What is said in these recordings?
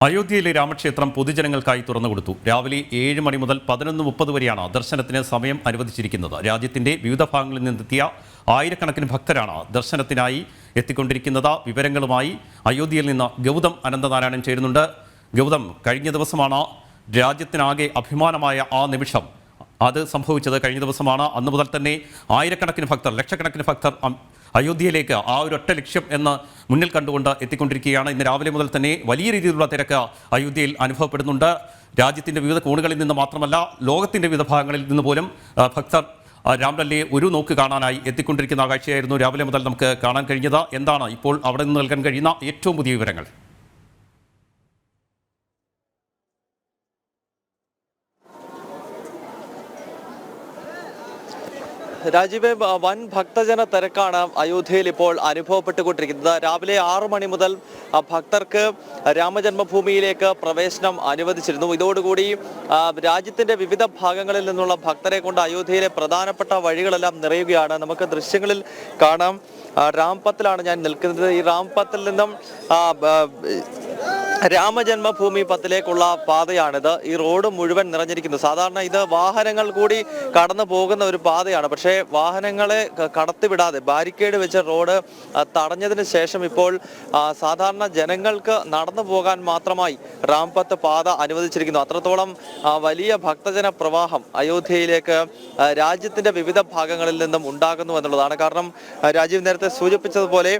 അയോധ്യയിലെ രാമക്ഷേത്രം പൊതുജനങ്ങൾക്കായി തുറന്നുകൊടുത്തു. രാവിലെ 7 മണി മുതൽ 11:30 വരെയാണ് ദർശനത്തിന് സമയം അനുവദിച്ചിരിക്കുന്നത്. രാജ്യത്തിന്റെ വിവിധ ഭാഗങ്ങളിൽ നിന്നെത്തിയ ആയിരക്കണക്കിന് ഭക്തരാണ് ദർശനത്തിനായി എത്തിക്കൊണ്ടിരിക്കുന്നത്. വിവരങ്ങളുമായി അയോധ്യയിൽ നിന്ന് ഗൗതം അനന്തനാരായണൻ ചേരുന്നുണ്ട്. ഗൗതം, കഴിഞ്ഞ ദിവസമാണ് രാജ്യത്തിനാകെ അഭിമാനമായ ആ നിമിഷം. അത് സംഭവിച്ചത് കഴിഞ്ഞ ദിവസമാണ്. അന്നു മുതൽ തന്നെ ആയിരക്കണക്കിന് ഭക്തർ, ലക്ഷക്കണക്കിന് ഭക്തർ അയോധ്യയിലേക്ക് ആ ഒരു ഒറ്റ ലക്ഷ്യം എന്ന് മുന്നിൽ കണ്ടുകൊണ്ട് എത്തിക്കൊണ്ടിരിക്കുകയാണ്. ഇന്ന് രാവിലെ മുതൽ തന്നെ വലിയ രീതിയിലുള്ള തിരക്ക് അയോധ്യയിൽ അനുഭവപ്പെടുന്നുണ്ട്. രാജ്യത്തിൻ്റെ വിവിധ കോണുകളിൽ നിന്ന് മാത്രമല്ല, ലോകത്തിൻ്റെ വിവിധ ഭാഗങ്ങളിൽ നിന്ന് പോലും ഭക്തർ രാംലല്ലയെ ഒരു നോക്ക് കാണാനായി എത്തിക്കൊണ്ടിരിക്കുന്ന കാഴ്ചയായിരുന്നു രാവിലെ മുതൽ നമുക്ക് കാണാൻ കഴിഞ്ഞത്. എന്താണ് ഇപ്പോൾ അവിടെ നിന്ന് നൽകാൻ കഴിയുന്ന ഏറ്റവും പുതിയ വിവരങ്ങൾ? രാജീവേ, വൻ ഭക്തജന തിരക്കാണ് അയോധ്യയിൽ ഇപ്പോൾ അനുഭവപ്പെട്ടുകൊണ്ടിരിക്കുന്നത്. രാവിലെ 6 മണി മുതൽ ഭക്തർക്ക് രാമജന്മഭൂമിയിലേക്ക് പ്രവേശനം അനുവദിച്ചിരുന്നു. ഇതോടുകൂടി രാജ്യത്തിന്റെ വിവിധ ഭാഗങ്ങളിൽ നിന്നുള്ള ഭക്തരെ കൊണ്ട് അയോധ്യയിലെ പ്രധാനപ്പെട്ട വഴികളെല്ലാം നിറയുകയാണ്. നമുക്ക് ദൃശ്യങ്ങളിൽ കാണാം. രാംപത്തിലാണ് ഞാൻ നിൽക്കുന്നത്. ഈ രാംപത്തിൽ നിന്നും രാമജന്മഭൂമി പത്തിലേക്കുള്ള പാതയാണിത്. ഈ റോഡ് മുഴുവൻ നിറഞ്ഞിരിക്കുന്നു. സാധാരണ ഇത് വാഹനങ്ങൾ കൂടി കടന്നു പോകുന്ന ഒരു പാതയാണ്. പക്ഷേ വാഹനങ്ങളെ കടത്തിവിടാതെ ബാരിക്കേഡ് വെച്ച റോഡ് തടഞ്ഞതിന് ശേഷം ഇപ്പോൾ സാധാരണ ജനങ്ങൾക്ക് നടന്നു പോകാൻ മാത്രമായി രാംപത്ത് പാത അനുവദിച്ചിരിക്കുന്നു. അത്രത്തോളം വലിയ ഭക്തജന പ്രവാഹം അയോധ്യയിലേക്ക് രാജ്യത്തിന്റെ വിവിധ ഭാഗങ്ങളിൽ നിന്നും ഉണ്ടാകുന്നു എന്നുള്ളതാണ്. കാരണം രാജീവ് നേരത്തെ സൂചിപ്പിച്ചതുപോലെ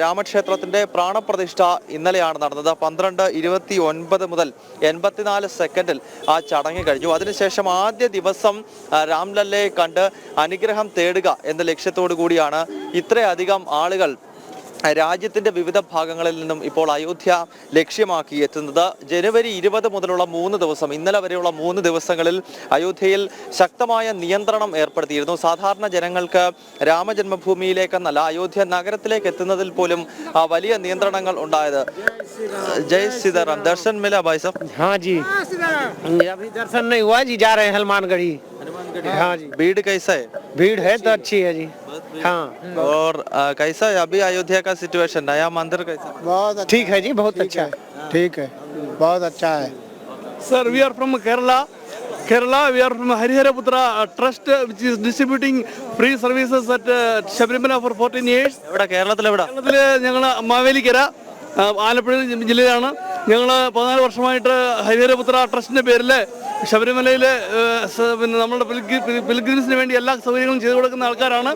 രാമക്ഷേത്രത്തിന്റെ പ്രാണപ്രതിഷ്ഠ ഇന്നലെയാണ് നടന്നത്. 12:29 മുതൽ 84 സെക്കൻഡിൽ ആ ചടങ്ങ് കഴിഞ്ഞു. അതിനുശേഷം ആദ്യ ദിവസം രാംലല്ലയെ കണ്ട് അനുഗ്രഹം തേടുക എന്ന ലക്ഷ്യത്തോടു കൂടിയാണ് ഇത്രയധികം ആളുകൾ രാജ്യത്തിന്റെ വിവിധ ഭാഗങ്ങളിൽ നിന്നും ഇപ്പോൾ അയോധ്യ ലക്ഷ്യമാക്കി എത്തുന്നത്. ജനുവരി 20 മുതലുള്ള 3 ദിവസം, ഇന്നലെ വരെയുള്ള 3 ദിവസങ്ങളിൽ അയോധ്യയിൽ ശക്തമായ നിയന്ത്രണം ഏർപ്പെടുത്തിയിരുന്നു. സാധാരണ ജനങ്ങൾക്ക് രാമജന്മഭൂമിയിലേക്കെന്നല്ല, അയോധ്യ നഗരത്തിലേക്ക് എത്തുന്നതിൽ പോലും വലിയ നിയന്ത്രണങ്ങൾ ഉണ്ടായത്. जय सीताराम, दर्शन मिला भाई साहब? हाँ जी, अभी दर्शन नहीं हुआ जी, जा रहे हैं हनुमानगढ़ी। हाँ जी। भीड़ कैसा है? भीड़ है तो अच्छी है जी। हाँ। और कैसा है अभी अयोध्या का सिचुएशन? नया मंदिर कैसा? बहुत ठीक है जी, बहुत अच्छा है। ठीक है, बहुत अच्छा है। Sir, we are from Kerala. We are from Hariharapura Trust, which is distributing free services at Shabarimala for 14 years. എവിടെ? കേരളത്തിൽ എവിടെ? കേരളത്തില് ഞങ്ങൾ മാവേലിക്കര, ആലപ്പുഴ ജില്ലയിലാണ്. ഞങ്ങൾ 14 വർഷമായിട്ട് ഹരിഹരപുത്ര ട്രസ്റ്റിന്റെ പേരിൽ ശബരിമലയിൽ പിന്നെ നമ്മുടെ പിൽഗ്രിംസിന് വേണ്ടി എല്ലാ സൗകര്യങ്ങളും ചെയ്തു കൊടുക്കുന്ന ആൾക്കാരാണ്.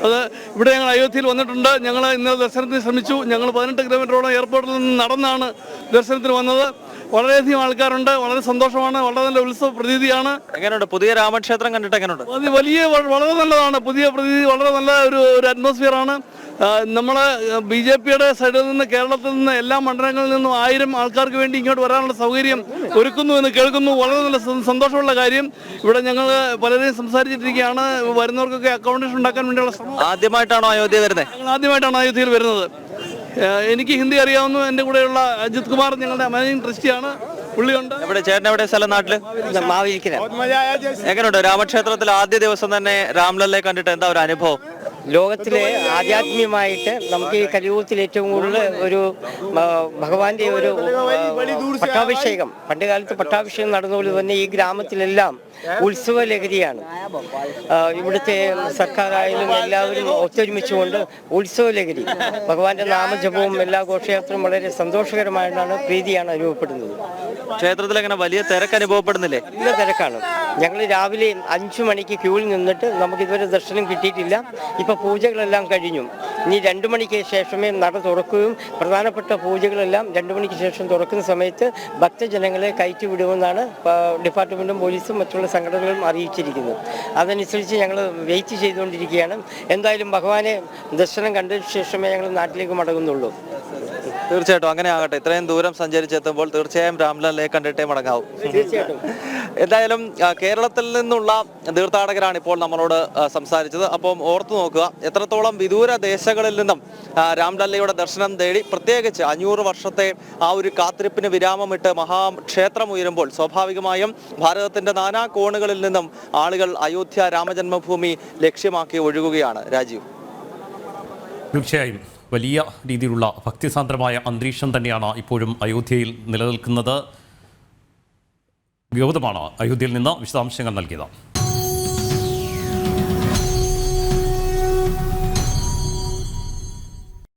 അത് ഇവിടെ ഞങ്ങൾ അയോധ്യയിൽ വന്നിട്ടുണ്ട്. ഞങ്ങൾ ഇന്നലെ ദർശനത്തിന് ശ്രമിച്ചു. ഞങ്ങൾ 18 കിലോമീറ്ററോളം എയർപോർട്ടിൽ നിന്ന് നടന്നാണ് ദർശനത്തിന് വന്നത്. വളരെയധികം ആൾക്കാരുണ്ട്. വളരെ സന്തോഷമാണ്. വളരെ നല്ല ഉത്സവ പ്രതീതിയാണ്. എങ്ങനെയുണ്ട് പുതിയ രാമക്ഷേത്രം കണ്ടിട്ട്? എങ്ങനെയുണ്ട്? വളരെ നല്ലതാണ്. പുതിയ പ്രതീതി, വളരെ നല്ല ഒരു അറ്റ്മോസ്ഫിയർ ആണ്. നമ്മള് BJPയുടെ സൈഡിൽ നിന്ന്, കേരളത്തിൽ നിന്ന്, എല്ലാ മണ്ഡലങ്ങളിൽ നിന്നും 1000 ആൾക്കാർക്ക് വേണ്ടി ഇങ്ങോട്ട് വരാനുള്ള സൗകര്യം ഒരുക്കുന്നു എന്ന് കേൾക്കുന്നു. വളരെ നല്ല സന്തോഷമുള്ള കാര്യം. ഇവിടെ ഞങ്ങൾ പലരെയും സംസാരിച്ചിട്ടിരിക്കുകയാണ്. വരുന്നവർക്കൊക്കെ അക്കോമഡേഷൻ ഉണ്ടാക്കാൻ വേണ്ടിയുള്ള ശ്രമം. ആദ്യമായിട്ടാണോ അയോധ്യ വരുന്നത്? ഞങ്ങൾ ആദ്യമായിട്ടാണ് അയോധ്യയിൽ വരുന്നത്. എനിക്ക് ഹിന്ദി അറിയാവുന്നു. എൻ്റെ കൂടെയുള്ള അജിത് കുമാർ ഞങ്ങളുടെ മാനേജിംഗ് ട്രസ്റ്റിയാണ്. പുള്ളിയുണ്ട്. എവിടെ? ചേട്ടൻ എവിടെ സ്ഥലം? നാട്ടില് എങ്ങനെയുണ്ട്? രാമക്ഷേത്രത്തിൽ ആദ്യ ദിവസം തന്നെ രാംലല്ലയെ കണ്ടിട്ട് എന്താ ഒരു അനുഭവം? ലോകത്തിലെ ആധ്യാത്മികമായിട്ട് നമുക്ക് ഈ കലിയുഗത്തിൽ ഏറ്റവും കൂടുതൽ ഒരു ഭഗവാന്റെ ഒരു പട്ടാഭിഷേകം, പണ്ട് കാലത്ത് പട്ടാഭിഷേകം നടന്നുകൊണ്ട് തന്നെ ഈ ഗ്രാമത്തിലെല്ലാം ഉത്സവ ലഹരിയാണ്. ഇവിടുത്തെ സർക്കാരായാലും എല്ലാവരും ഒത്തൊരുമിച്ചുകൊണ്ട് ഉത്സവ ലഹരി, ഭഗവാന്റെ നാമജപവും എല്ലാ ഘോഷയാത്രയും വളരെ സന്തോഷകരമായിട്ടാണ്, പ്രീതിയാണ് അനുഭവപ്പെടുന്നത്. ക്ഷേത്രത്തിൽ എങ്ങനെ വലിയ തിരക്ക് അനുഭവപ്പെടുന്നില്ലേ? നല്ല തിരക്കാണ്. ഞങ്ങൾ രാവിലെ 5 മണിക്ക് ക്യൂവിൽ നിന്നിട്ട് നമുക്ക് ഇതുവരെ ദർശനം കിട്ടിയിട്ടില്ല. ഇപ്പൊ പൂജകളെല്ലാം കഴിഞ്ഞു. ഇനി 2 മണിക്ക് ശേഷമേ നട തുറക്കുകയും പ്രധാനപ്പെട്ട പൂജകളെല്ലാം 2 മണിക്ക് ശേഷം തുറക്കുന്ന സമയത്ത് ഭക്തജനങ്ങളെ കയറ്റിവിടുമെന്നാണ് ഡിപ്പാർട്ട്മെന്റും പോലീസും മറ്റുള്ള സംഘടനകളും അറിയിച്ചിരിക്കുന്നത്. അതനുസരിച്ച് ഞങ്ങൾ വെയിറ്റ് ചെയ്തുകൊണ്ടിരിക്കുകയാണ്. എന്തായാലും ഭഗവാനെ ദർശനം കണ്ടതിന് ശേഷമേ ഞങ്ങൾ നാട്ടിലേക്ക് മടങ്ങുന്നുള്ളൂ. തീർച്ചയായിട്ടും അങ്ങനെ ആകട്ടെ. ഇത്രയും ദൂരം സഞ്ചരിച്ചെത്തുമ്പോൾ തീർച്ചയായും രാംലല്ലയെ കണ്ടിട്ടേ മടങ്ങാവും. തീർച്ചയായിട്ടും. എന്തായാലും കേരളത്തിൽ നിന്നുള്ള തീർത്ഥാടകരാണ് ഇപ്പോൾ നമ്മളോട് സംസാരിച്ചത്. അപ്പം ഓർത്തു നോക്കുക, എത്രത്തോളം വിദൂര ദേശങ്ങളിൽ നിന്നും രാംലല്ലയുടെ ദർശനം തേടി, പ്രത്യേകിച്ച് 500 വർഷത്തെ ആ ഒരു കാത്തിരിപ്പിന് വിരാമമിട്ട് മഹാക്ഷേത്രം ഉയരുമ്പോൾ സ്വാഭാവികമായും ഭാരതത്തിന്റെ നാനാ കോണുകളിൽ നിന്നും ആളുകൾ അയോധ്യ രാമജന്മഭൂമി ലക്ഷ്യമാക്കി ഒഴുകുകയാണ്. രാജീവ്, തീർച്ചയായും വലിയ രീതിയിലുള്ള ഭക്തിസാന്ദ്രമായ അന്തരീക്ഷം തന്നെയാണ് ഇപ്പോഴും അയോധ്യയിൽ നിലനിൽക്കുന്നത്. ഗൗതമാണ് അയോധ്യയിൽ നിന്ന് വിശദാംശങ്ങൾ നൽകിയത്.